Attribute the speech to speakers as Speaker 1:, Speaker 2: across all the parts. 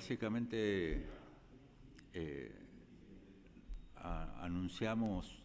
Speaker 1: básicamente anunciamos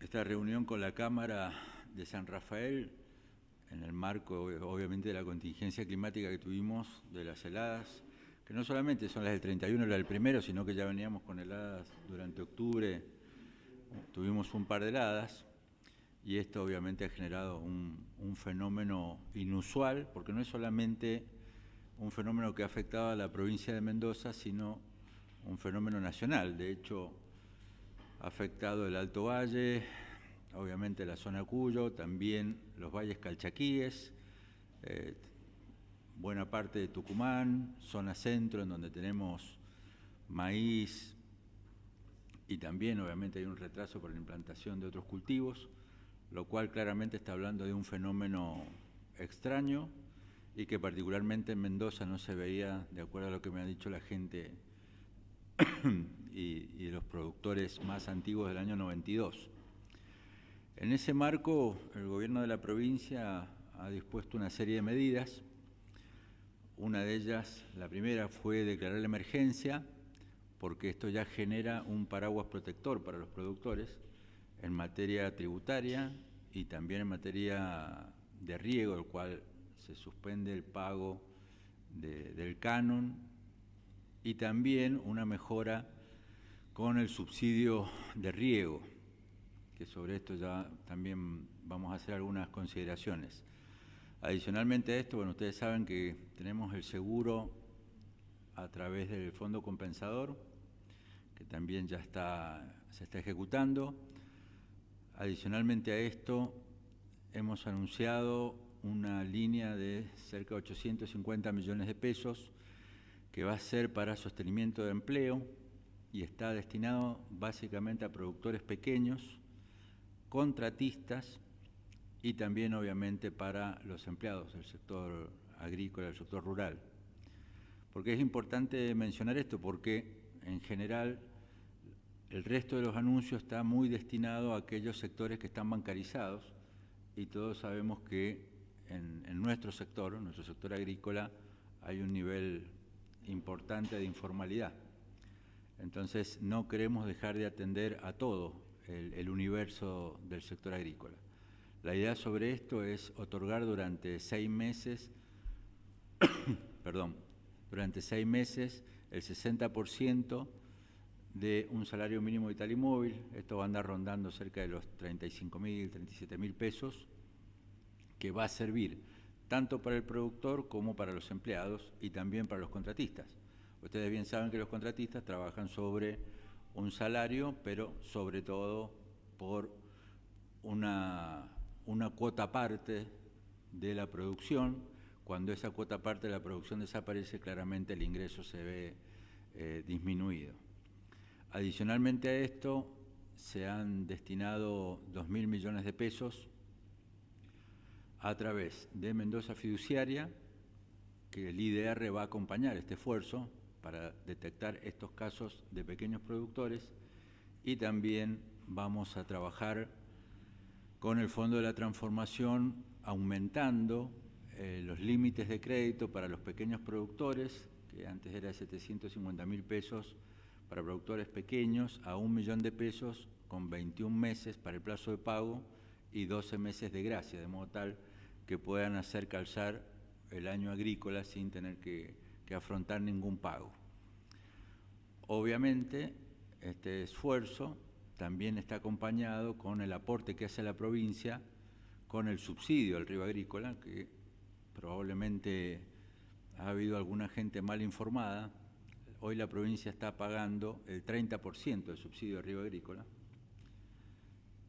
Speaker 1: esta reunión con la Cámara de San Rafael en el marco, obviamente, de la contingencia climática que tuvimos de las heladas, que no solamente son las del 31 y las del 1, sino que ya veníamos con heladas durante octubre, tuvimos un par de heladas, y esto obviamente ha generado un fenómeno inusual, porque no es solamente un fenómeno que ha afectado a la provincia de Mendoza, sino un fenómeno nacional. De hecho, ha afectado el Alto Valle, obviamente la zona Cuyo, también los valles calchaquíes, buena parte de Tucumán, zona centro, en donde tenemos maíz, y también obviamente hay un retraso por la implantación de otros cultivos, lo cual claramente está hablando de un fenómeno extraño y que particularmente en Mendoza no se veía, de acuerdo a lo que me ha dicho la gente y los productores más antiguos del año 92. En ese marco, el gobierno de la provincia ha dispuesto una serie de medidas. Una de ellas, la primera, fue declarar la emergencia, porque esto ya genera un paraguas protector para los productores en materia tributaria y también en materia de riego, el cual se suspende el pago del canon, y también una mejora con el subsidio de riego, que sobre esto ya también vamos a hacer algunas consideraciones. Adicionalmente a esto, bueno, ustedes saben que tenemos el seguro a través del Fondo Compensador, que también ya se está ejecutando. Adicionalmente a esto, hemos anunciado una línea de cerca de 850 millones de pesos que va a ser para sostenimiento de empleo y está destinado básicamente a productores pequeños, contratistas y también obviamente para los empleados del sector agrícola, del sector rural. ¿Por qué es importante mencionar esto? Porque en general el resto de los anuncios está muy destinado a aquellos sectores que están bancarizados, y todos sabemos que en nuestro sector agrícola, hay un nivel importante de informalidad. Entonces, no queremos dejar de atender a todo el universo del sector agrícola. La idea sobre esto es otorgar durante 6 meses, durante 6 meses el 60% de un salario mínimo vital y móvil. Esto va a andar rondando cerca de los 35.000, 37.000 pesos, que va a servir tanto para el productor como para los empleados y también para los contratistas. Ustedes bien saben que los contratistas trabajan sobre un salario, pero sobre todo por una cuota parte de la producción. Cuando esa cuota parte de la producción desaparece, claramente el ingreso se ve disminuido. Adicionalmente a esto, se han destinado 2.000 millones de pesos a través de Mendoza Fiduciaria, que el IDR va a acompañar este esfuerzo para detectar estos casos de pequeños productores, y también vamos a trabajar con el Fondo de la Transformación aumentando los límites de crédito para los pequeños productores, que antes era de 750.000 pesos para productores pequeños, a 1 millón de pesos con 21 meses para el plazo de pago y 12 meses de gracia, de modo tal que puedan hacer calzar el año agrícola sin tener que afrontar ningún pago. Obviamente, este esfuerzo también está acompañado con el aporte que hace la provincia con el subsidio al riego agrícola, que probablemente ha habido alguna gente mal informada. Hoy la provincia está pagando el 30% del subsidio al riego agrícola.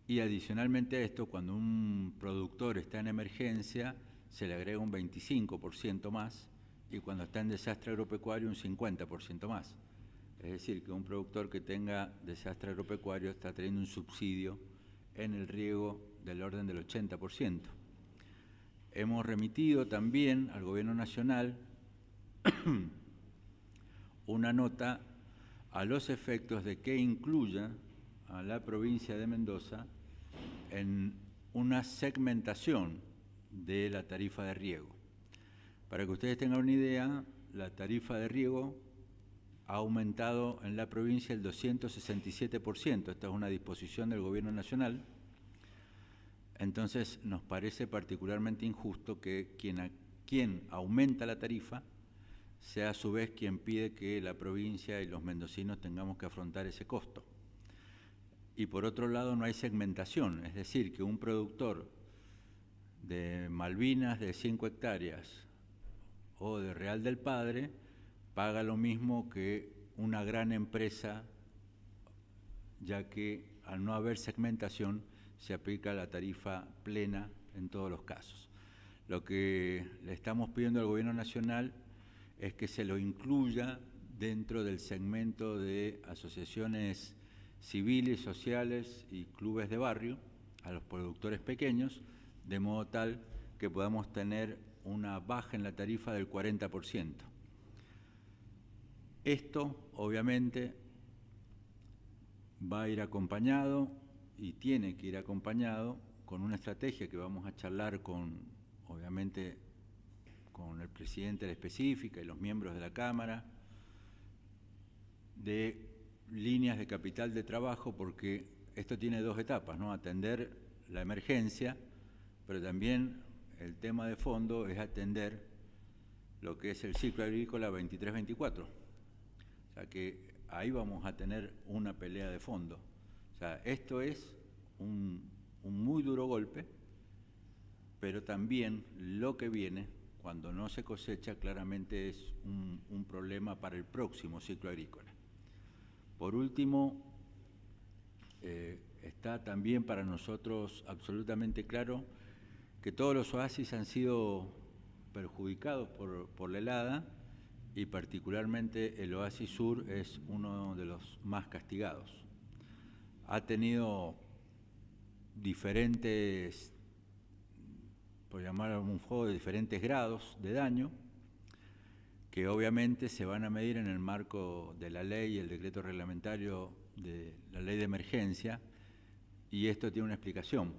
Speaker 1: Y adicionalmente a esto, cuando un productor está en emergencia, se le agrega un 25% más, y cuando está en desastre agropecuario, un 50% más. Es decir, que un productor que tenga desastre agropecuario está teniendo un subsidio en el riego del orden del 80%. Hemos remitido también al Gobierno Nacional una nota a los efectos de que incluya a la provincia de Mendoza en una segmentación de la tarifa de riego. Para que ustedes tengan una idea, la tarifa de riego ha aumentado en la provincia el 267%. Esta es una disposición del Gobierno Nacional. Entonces, nos parece particularmente injusto que quien aumenta la tarifa sea a su vez quien pide que la provincia y los mendocinos tengamos que afrontar ese costo. Y por otro lado, no hay segmentación, es decir, que un productor de Malvinas de 5 hectáreas o de Real del Padre paga lo mismo que una gran empresa, ya que al no haber segmentación se aplica la tarifa plena en todos los casos. Lo que le estamos pidiendo al Gobierno Nacional es que se lo incluya dentro del segmento de asociaciones civiles, sociales y clubes de barrio, a los productores pequeños, de modo tal que podamos tener una baja en la tarifa del 40%. Esto, obviamente, va a ir acompañado y tiene que ir acompañado con una estrategia que vamos a charlar obviamente, con el presidente de la específica y los miembros de la Cámara, de líneas de capital de trabajo, porque esto tiene dos etapas, ¿no? Atender la emergencia, pero también el tema de fondo es atender lo que es el ciclo agrícola 23-24. O sea que ahí vamos a tener una pelea de fondo. O sea, esto es un muy duro golpe, pero también lo que viene, cuando no se cosecha, claramente es un problema para el próximo ciclo agrícola. Por último, está también para nosotros absolutamente claro que todos los oasis han sido perjudicados por la helada y particularmente el oasis sur es uno de los más castigados. Ha tenido diferentes, por llamar a un juego, de diferentes grados de daño, que obviamente se van a medir en el marco de la ley y el decreto reglamentario de la ley de emergencia, y esto tiene una explicación.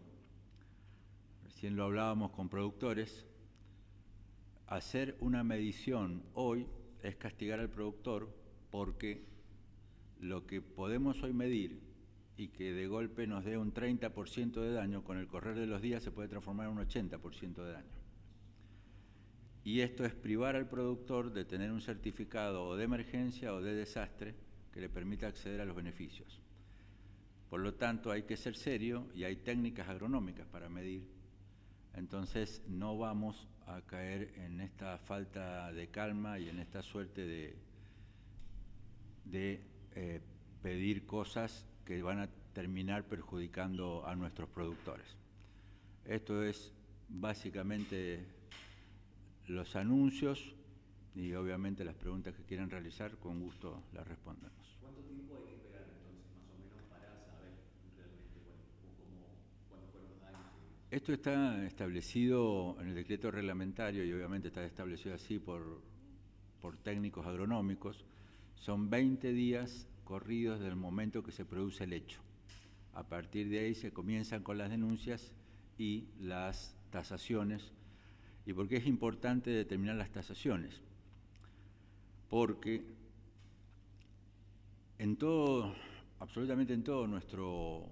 Speaker 1: Recién lo hablábamos con productores. Hacer una medición hoy es castigar al productor, porque lo que podemos hoy medir y que de golpe nos dé un 30% de daño, con el correr de los días se puede transformar en un 80% de daño. Y esto es privar al productor de tener un certificado o de emergencia o de desastre que le permita acceder a los beneficios. Por lo tanto, hay que ser serio y hay técnicas agronómicas para medir. Entonces, no vamos a caer en esta falta de calma y en esta suerte de pedir cosas que van a terminar perjudicando a nuestros productores. Esto es básicamente los anuncios y obviamente las preguntas que quieran realizar, con gusto las respondemos.
Speaker 2: ¿Cuánto tiempo hay que esperar entonces, más o menos, para saber realmente cuándo fueron los daños?
Speaker 1: Esto está establecido en el decreto reglamentario y obviamente está establecido así por técnicos agronómicos. Son 20 días corridos del momento que se produce el hecho. A partir de ahí se comienzan con las denuncias y las tasaciones. ¿Y por qué es importante determinar las tasaciones? Porque absolutamente en todo nuestro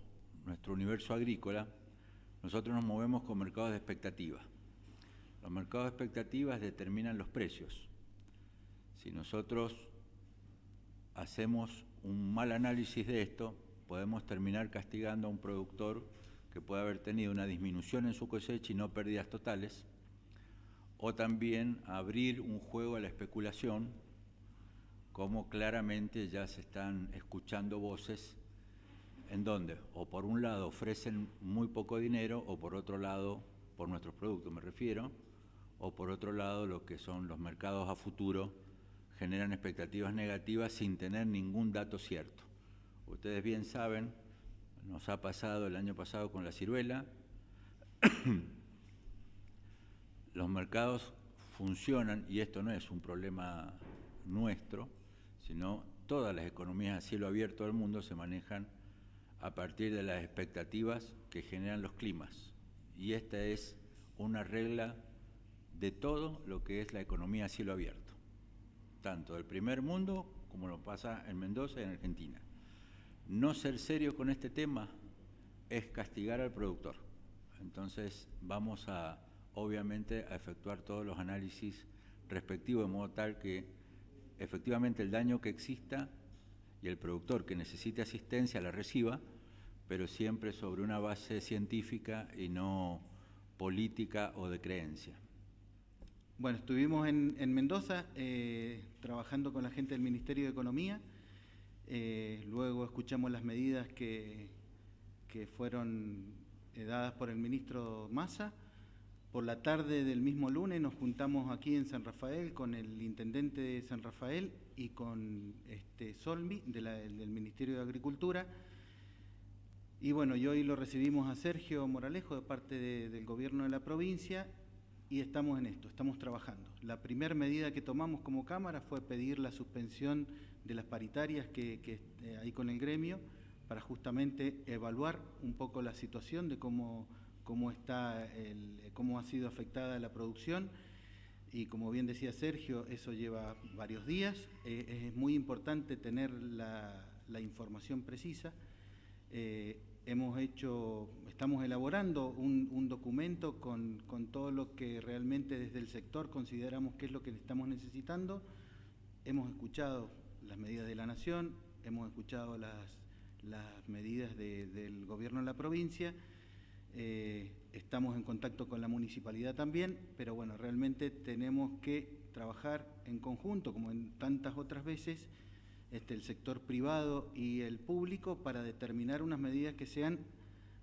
Speaker 1: universo agrícola, nosotros nos movemos con mercados de expectativa. Los mercados de expectativas determinan los precios. Si nosotros hacemos un mal análisis de esto, podemos terminar castigando a un productor que puede haber tenido una disminución en su cosecha y no pérdidas totales, o también abrir un juego a la especulación, como claramente ya se están escuchando voces en donde, o por un lado ofrecen muy poco dinero, o por otro lado, por nuestros productos me refiero, o por otro lado lo que son los mercados a futuro generan expectativas negativas sin tener ningún dato cierto. Ustedes bien saben, nos ha pasado el año pasado con la ciruela. Los mercados funcionan, y esto no es un problema nuestro, sino todas las economías a cielo abierto del mundo se manejan a partir de las expectativas que generan los climas. Y esta es una regla de todo lo que es la economía a cielo abierto. tanto del primer mundo como lo pasa en Mendoza y en Argentina. No ser serio con este tema es castigar al productor. Entonces vamos obviamente a efectuar todos los análisis respectivos de modo tal que efectivamente el daño que exista y el productor que necesite asistencia la reciba, pero siempre sobre una base científica y no política o de creencia.
Speaker 3: Bueno, estuvimos en Mendoza trabajando con la gente del Ministerio de Economía, luego escuchamos las medidas que fueron dadas por el ministro Massa. Por la tarde del mismo lunes nos juntamos aquí en San Rafael con el intendente de San Rafael y con Solmi del Ministerio de Agricultura. Y bueno, y hoy lo recibimos a Sergio Moralejo de parte del gobierno de la provincia y estamos en esto, estamos trabajando. La primera medida que tomamos como Cámara fue pedir la suspensión de las paritarias que hay con el gremio para justamente evaluar un poco la situación de cómo ha sido afectada la producción. Y como bien decía Sergio, eso lleva varios días. Es muy importante tener la información precisa. Estamos elaborando un documento con todo lo que realmente desde el sector consideramos que es lo que estamos necesitando. Hemos escuchado las medidas de la Nación, hemos escuchado las medidas del gobierno de la provincia, estamos en contacto con la municipalidad también, pero bueno, realmente tenemos que trabajar en conjunto, como en tantas otras veces, el sector privado y el público para determinar unas medidas que sean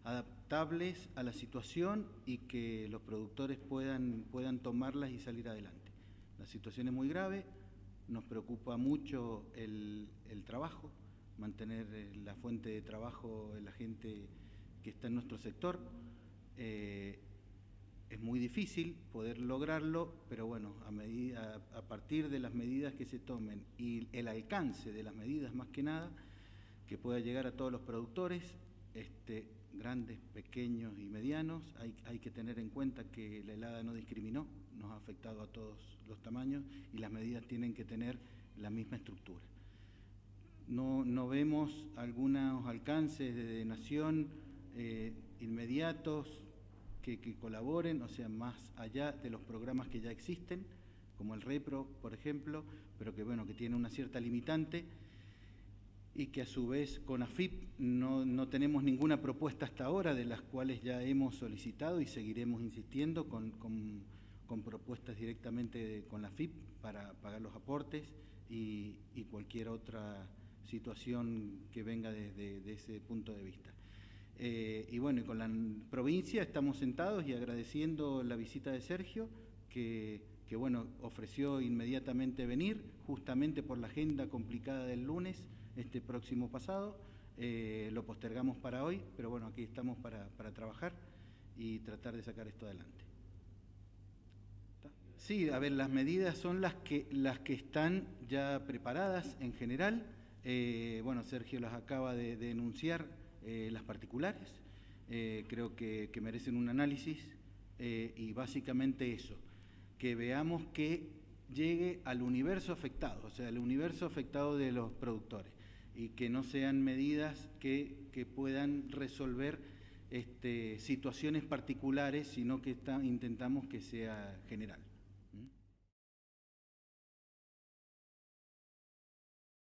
Speaker 3: adaptables a la situación y que los productores puedan tomarlas y salir adelante. La situación es muy grave, nos preocupa mucho el trabajo, mantener la fuente de trabajo de la gente que está en nuestro sector. Es muy difícil poder lograrlo, pero bueno, a partir de las medidas que se tomen y el alcance de las medidas más que nada, que pueda llegar a todos los productores, grandes, pequeños y medianos. Hay que tener en cuenta que la helada no discriminó, nos ha afectado a todos los tamaños y las medidas tienen que tener la misma estructura. No vemos algunos alcances de Nación inmediatos que colaboren, o sea, más allá de los programas que ya existen, como el REPRO, por ejemplo, pero que bueno, que tiene una cierta limitante y que a su vez con AFIP no tenemos ninguna propuesta hasta ahora, de las cuales ya hemos solicitado y seguiremos insistiendo con propuestas directamente con la AFIP para pagar los aportes y cualquier otra situación que venga desde ese punto de vista. Y bueno, y con la provincia estamos sentados y agradeciendo la visita de Sergio, que bueno, ofreció inmediatamente venir, justamente por la agenda complicada del lunes, próximo pasado. Lo postergamos para hoy, pero bueno, aquí estamos para trabajar y tratar de sacar esto adelante. Sí, a ver, las medidas son las que están ya preparadas en general. Bueno, Sergio las acaba de enunciar. Las particulares, creo que merecen un análisis y básicamente eso, que veamos que llegue al universo afectado, o sea, al universo afectado de los productores y que no sean medidas que puedan resolver situaciones particulares, sino que intentamos que sea general.